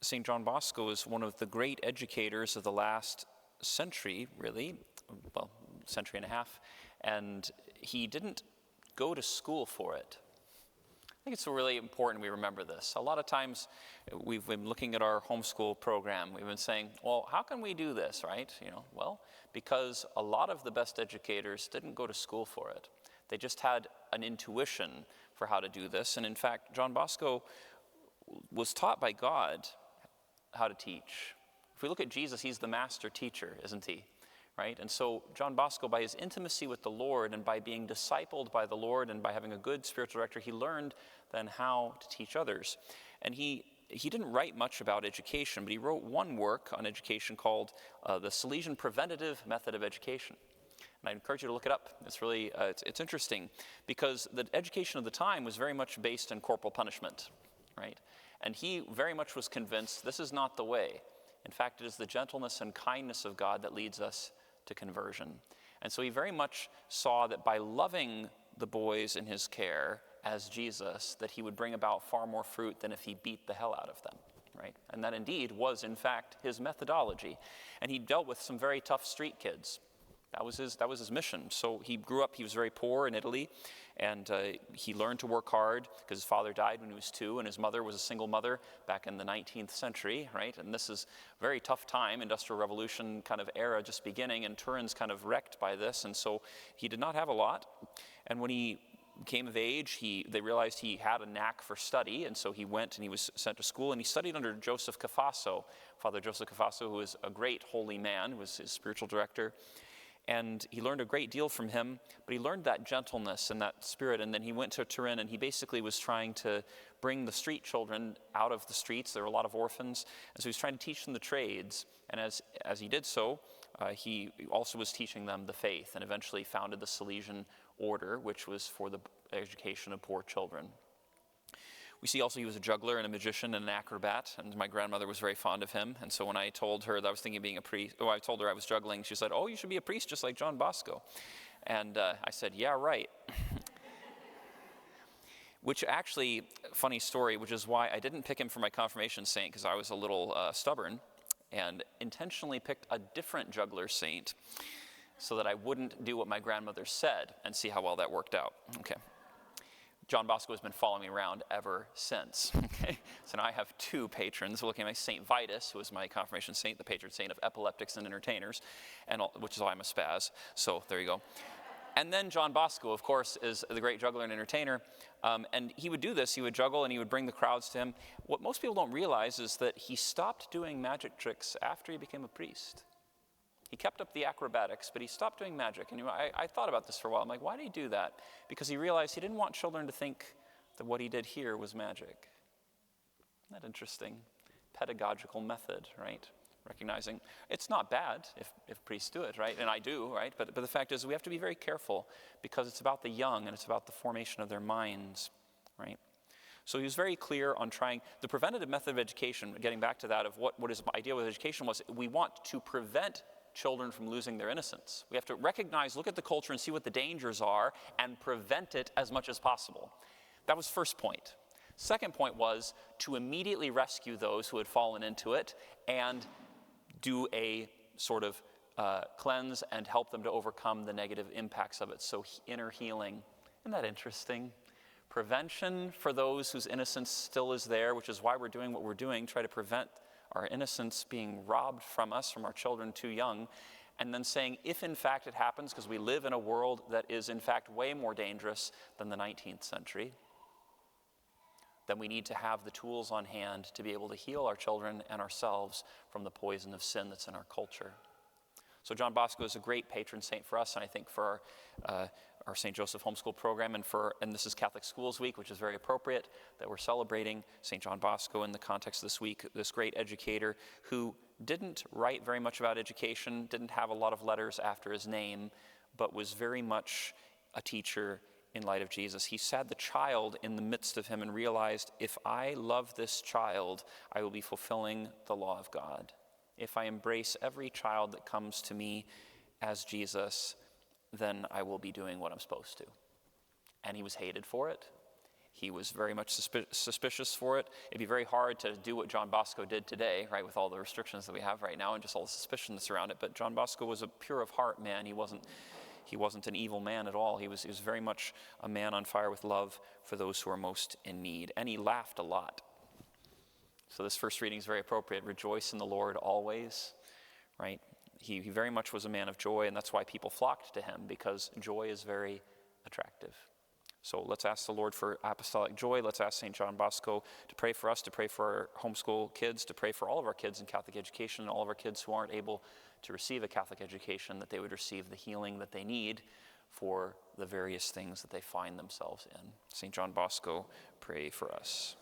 St. John Bosco is one of the great educators of the last century, really, well, century and a half, and he didn't go to school for it. I think it's really important we remember this. A lot of times we've been looking at our homeschool program. We've been saying, well, how can we do this, right? Well, because a lot of the best educators didn't go to school for it. They just had an intuition for how to do this. And in fact, John Bosco was taught by God how to teach. If we look at Jesus, he's the master teacher, isn't he? Right? And so John Bosco, by his intimacy with the Lord and by being discipled by the Lord and by having a good spiritual director, he learned then how to teach others. And he didn't write much about education, but he wrote one work on education called The Salesian Preventative Method of Education. And I encourage you to look it up. It's really, it's interesting because the education of the time was very much based on corporal punishment, right? And he very much was convinced this is not the way. In fact, it is the gentleness and kindness of God that leads us to conversion. And so he very much saw that by loving the boys in his care as Jesus, that he would bring about far more fruit than if he beat the hell out of them, right? And that indeed was, in fact, his methodology. And he dealt with some very tough street kids. That was his mission. So he grew up, he was very poor in Italy, and he learned to work hard because his father died when he was 2, and his mother was a single mother back in the 19th century, right? And this is a very tough time, Industrial Revolution kind of era just beginning, and Turin's kind of wrecked by this, and so he did not have a lot. And when he came of age, they realized he had a knack for study, and so he went and he was sent to school, and he studied under Joseph Cafasso, Father Joseph Cafasso, who was a great holy man, who was his spiritual director. And he learned a great deal from him, but he learned that gentleness and that spirit, and then he went to Turin, and he basically was trying to bring the street children out of the streets. There were a lot of orphans, and so he was trying to teach them the trades, and as he did so, he also was teaching them the faith, and eventually founded the Salesian order, which was for the education of poor children. We see also he was a juggler and a magician and an acrobat, and my grandmother was very fond of him. And so when I told her that I was thinking of being a priest, I told her I was juggling, she said, "Oh, you should be a priest just like John Bosco." And I said, "Yeah, right." Which actually, funny story, which is why I didn't pick him for my confirmation saint, because I was a little stubborn, and intentionally picked a different juggler saint so that I wouldn't do what my grandmother said, and see how well that worked out. Okay. John Bosco has been following me around ever since. Okay? So now I have 2 patrons. We're looking at my St. Vitus, who is my confirmation saint, the patron saint of epileptics and entertainers, which is why I'm a spaz. So there you go. And then John Bosco, of course, is the great juggler and entertainer. And he would do this. He would juggle and he would bring the crowds to him. What most people don't realize is that he stopped doing magic tricks after he became a priest. He kept up the acrobatics, but he stopped doing magic. And I thought about this for a while. I'm like, why did he do that? Because he realized he didn't want children to think that what he did here was magic. Isn't that interesting? Pedagogical method, right? Recognizing it's not bad if priests do it, right? And I do, right? But the fact is we have to be very careful because it's about the young and it's about the formation of their minds, right? So he was very clear on trying the preventative method of education, getting back to that of what his idea with education was. We want to prevent children from losing their innocence. We have to recognize, look at the culture and see what the dangers are and prevent it as much as possible. That was first point. Second point was to immediately rescue those who had fallen into it and do a sort of cleanse and help them to overcome the negative impacts of it. So inner healing. Isn't that interesting? Prevention for those whose innocence still is there, which is why we're doing what we're doing, try to prevent our innocence being robbed from us, from our children too young, and then saying, if in fact it happens, because we live in a world that is in fact way more dangerous than the 19th century, then we need to have the tools on hand to be able to heal our children and ourselves from the poison of sin that's in our culture. So John Bosco is a great patron saint for us, and I think for our St. Joseph Homeschool program, and this is Catholic Schools Week, which is very appropriate that we're celebrating St. John Bosco in the context of this week, this great educator who didn't write very much about education, didn't have a lot of letters after his name, but was very much a teacher in light of Jesus. He had the child in the midst of him and realized, if I love this child, I will be fulfilling the law of God. If I embrace every child that comes to me as Jesus, then I will be doing what I'm supposed to. And he was hated for it. He was very much suspicious for it. It'd be very hard to do what John Bosco did today, right, with all the restrictions that we have right now and just all the suspicion that's around it. But John Bosco was a pure of heart man. He wasn't an evil man at all. He was very much a man on fire with love for those who are most in need. And he laughed a lot. So this first reading is very appropriate. Rejoice in the Lord always, right? He very much was a man of joy, and that's why people flocked to him, because joy is very attractive. So let's ask the Lord for apostolic joy. Let's ask St. John Bosco to pray for us, to pray for our homeschool kids, to pray for all of our kids in Catholic education, and all of our kids who aren't able to receive a Catholic education, that they would receive the healing that they need for the various things that they find themselves in. St. John Bosco, pray for us.